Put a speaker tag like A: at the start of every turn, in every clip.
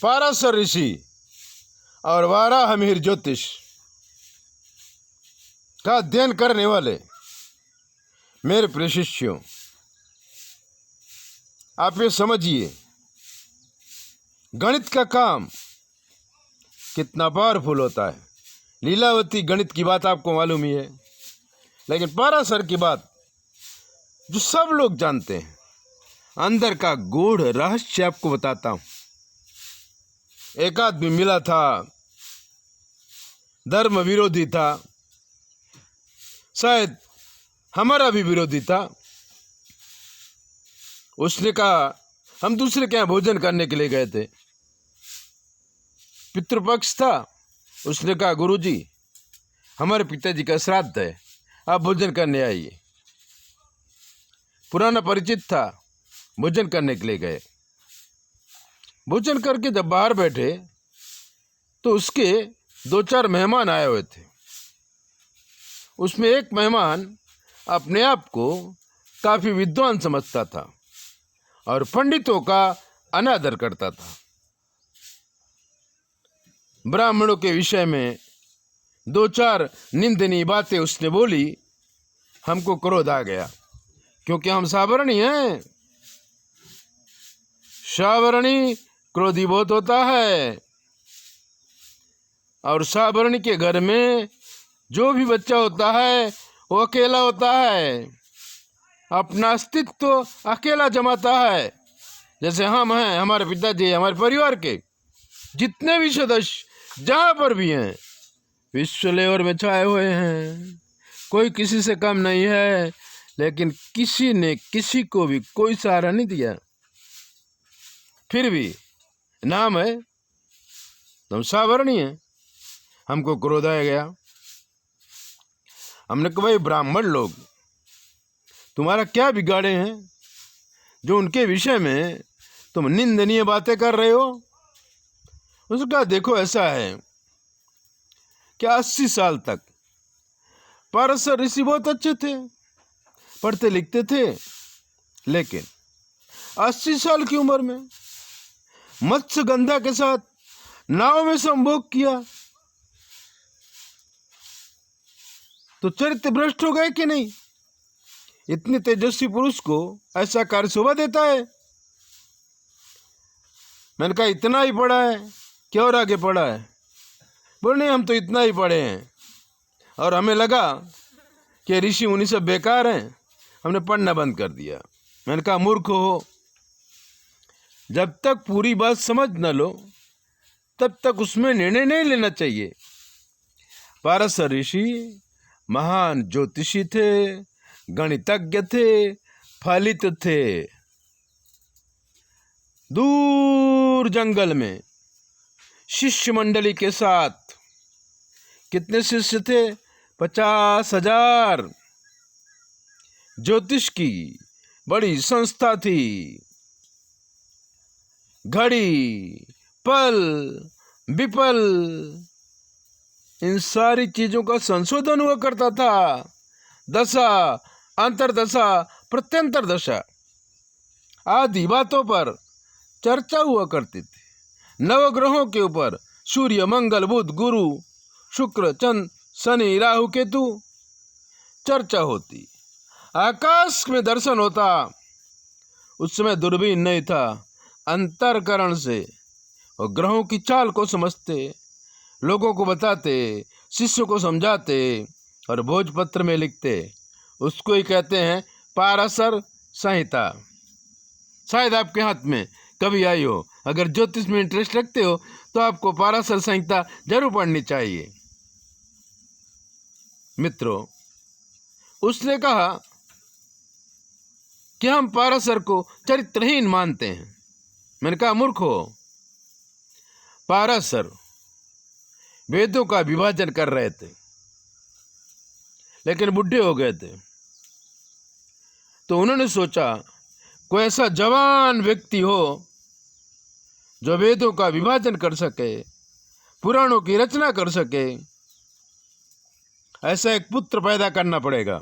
A: पाराशर ऋषि और वाराहमिहिर ज्योतिष का अध्ययन करने वाले मेरे प्रिय शिष्यों, आप ये समझिए गणित का काम कितना पावरफुल होता है। लीलावती गणित की बात आपको मालूम ही है, लेकिन पाराशर की बात जो सब लोग जानते हैं, अंदर का गूढ़ रहस्य आपको बताता हूं। एक आदमी मिला था, धर्म विरोधी था, शायद हमारा भी विरोधी था। उसने कहा, हम दूसरे के यहाँ भोजन करने के लिए गए थे, पितृपक्ष था। उसने कहा, गुरुजी हमारे पिताजी का श्राद्ध है, आप भोजन करने आइए। पुराना परिचित था, भोजन करने के लिए गए। भोजन करके जब बाहर बैठे तो उसके 2-4 मेहमान आए हुए थे। उसमें एक मेहमान अपने आप को काफी विद्वान समझता था और पंडितों का अनादर करता था। ब्राह्मणों के विषय में 2-4 निंदनीय बातें उसने बोली। हमको क्रोध आ गया, क्योंकि हम सावरणी हैं। सावरणी क्रोधी बहुत होता है, और सावरणी के घर में जो भी बच्चा होता है वो अकेला होता है, अपना अस्तित्व अकेला जमाता है। जैसे हम हैं, हमारे पिताजी, हमारे परिवार के जितने भी सदस्य जहाँ पर भी हैं, विश्व लेवल में छाए हुए हैं। कोई किसी से कम नहीं है, लेकिन किसी ने किसी को भी कोई सहारा नहीं दिया। फिर भी नाम है, तुम सावरणी है। हमको क्रोध आ गया। हमने कहा, भाई ब्राह्मण लोग तुम्हारा क्या बिगाड़े हैं जो उनके विषय में तुम निंदनीय बातें कर रहे हो? उसने कहा, देखो ऐसा है कि 80 साल तक पाराशर ऋषि बहुत अच्छे थे, पढ़ते लिखते थे, लेकिन 80 साल की उम्र में मत्स्यगंधा के साथ नाव में संभोग किया तो चरित्र भ्रष्ट हो गए कि नहीं? इतने तेजस्वी पुरुष को ऐसा कार्य शोभा देता है? मैंने कहा, इतना ही पढ़ा है क्या और आगे पढ़ा है? बोले, नहीं हम तो इतना ही पढ़े हैं, और हमें लगा कि ऋषि मुनि सब बेकार हैं, हमने पढ़ना बंद कर दिया। मैंने कहा, मूर्ख हो, जब तक पूरी बात समझ न लो तब तक उसमें निर्णय नहीं लेना चाहिए। पाराशर ऋषि महान ज्योतिषी थे, गणितज्ञ थे, फलित थे। दूर जंगल में शिष्य मंडली के साथ, कितने शिष्य थे? 50,000। ज्योतिष की बड़ी संस्था थी। घड़ी, पल, विपल, इन सारी चीजों का संशोधन हुआ करता था। दशा, अंतरदशा, प्रत्यंतर दशा आदि बातों पर चर्चा हुआ करती थी। नवग्रहों के ऊपर सूर्य, मंगल, बुध, गुरु, शुक्र, चंद्र, शनि, राहु, केतु चर्चा होती। आकाश में दर्शन होता। उस समय दूरबीन नहीं था, अंतरकरण से और ग्रहों की चाल को समझते, लोगों को बताते, शिष्यों को समझाते और भोजपत्र में लिखते। उसको ही कहते हैं पाराशर संहिता। शायद आपके हाथ में कभी आई हो। अगर ज्योतिष में इंटरेस्ट रखते हो तो आपको पाराशर संहिता जरूर पढ़नी चाहिए। मित्रों, उसने कहा कि हम पाराशर को चरित्रहीन मानते हैं। मैंने कहा, मूर्ख हो, पाराशर वेदों का विभाजन कर रहे थे, लेकिन बुढ़े हो गए थे। तो उन्होंने सोचा कोई ऐसा जवान व्यक्ति हो जो वेदों का विभाजन कर सके, पुराणों की रचना कर सके। ऐसा एक पुत्र पैदा करना पड़ेगा।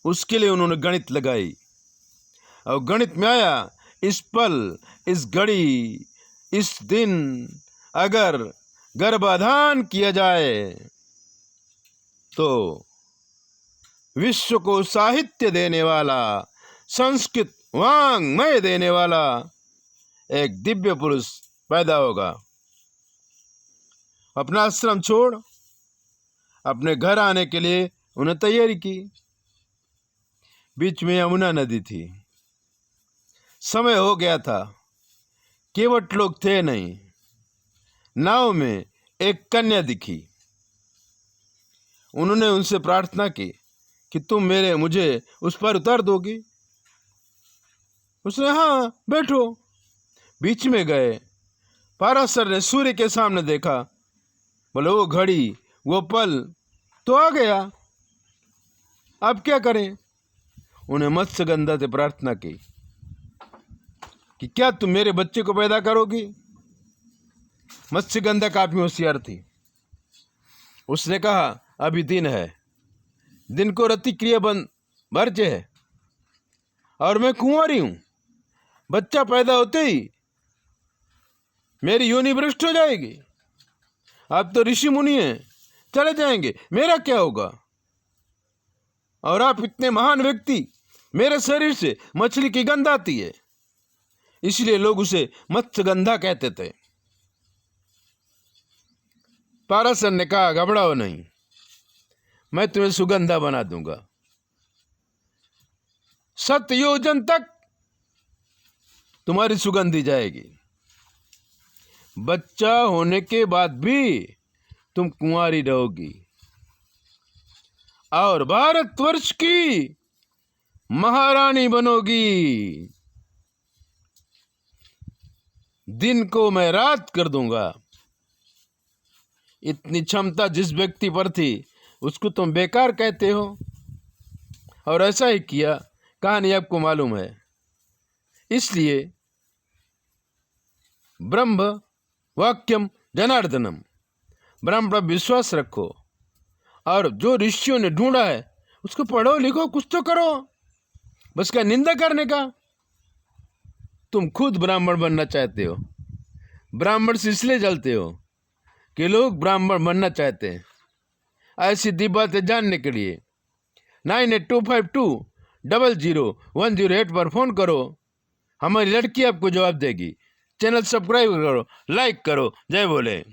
A: उसके लिए उन्होंने गणित लगाई, और गणित में आया इस पल, इस घड़ी, इस दिन अगर गर्भाधान किया जाए तो विश्व को साहित्य देने वाला, संस्कृत वाङ्मय देने वाला एक दिव्य पुरुष पैदा होगा। अपना आश्रम छोड़ अपने घर आने के लिए उन्हें तैयारी की। बीच में यमुना नदी थी। समय हो गया था। केवट लोग थे नहीं। नाव में एक कन्या दिखी। उन्होंने उनसे प्रार्थना की कि तुम मुझे उस पर उतार दोगी। उसने हाँ बैठो। बीच में गए। पाराशर ने सूर्य के सामने देखा। बोले वो घड़ी, वो पल तो आ गया, अब क्या करें। उन्हें मत्स्यगंधा से प्रार्थना की कि क्या तुम मेरे बच्चे को पैदा करोगी। मत्स्यगंधा काफी होशियार थी। उसने कहा अभी दिन है, दिन को रतिक्रिया वर्ज्य है और मैं कुंवारी हूं। बच्चा पैदा होते ही मेरी योनि भ्रष्ट हो जाएगी। आप तो ऋषि मुनि हैं, चले जाएंगे, मेरा क्या होगा। और आप इतने महान व्यक्ति, मेरे शरीर से मछली की गंध आती है, इसलिए लोग उसे मत्स्यगंधा कहते थे। पाराशर ने कहा घबराओ नहीं, मैं तुम्हें सुगंधा बना दूंगा। 7 योजन तक तुम्हारी सुगंधी जाएगी। बच्चा होने के बाद भी तुम कुंवारी रहोगी और भारतवर्ष की महारानी बनोगी। दिन को मैं रात कर दूंगा। इतनी क्षमता जिस व्यक्ति पर थी उसको तुम बेकार कहते हो। और ऐसा ही किया। कहानी आपको मालूम है। इसलिए ब्रह्म वाक्यम जनार्दनम, ब्रह्म पर विश्वास रखो और जो ऋषियों ने ढूंढा है उसको पढ़ो लिखो, कुछ तो करो। बस क्या निंदा करने का। तुम खुद ब्राह्मण बनना चाहते हो। ब्राह्मण से इसलिए जलते हो कि लोग ब्राह्मण बनना चाहते हैं। ऐसी दी बातें जानने के लिए 9825200108 पर फोन करो। हमारी लड़की आपको जवाब देगी। चैनल सब्सक्राइब करो, लाइक करो। जय बोले।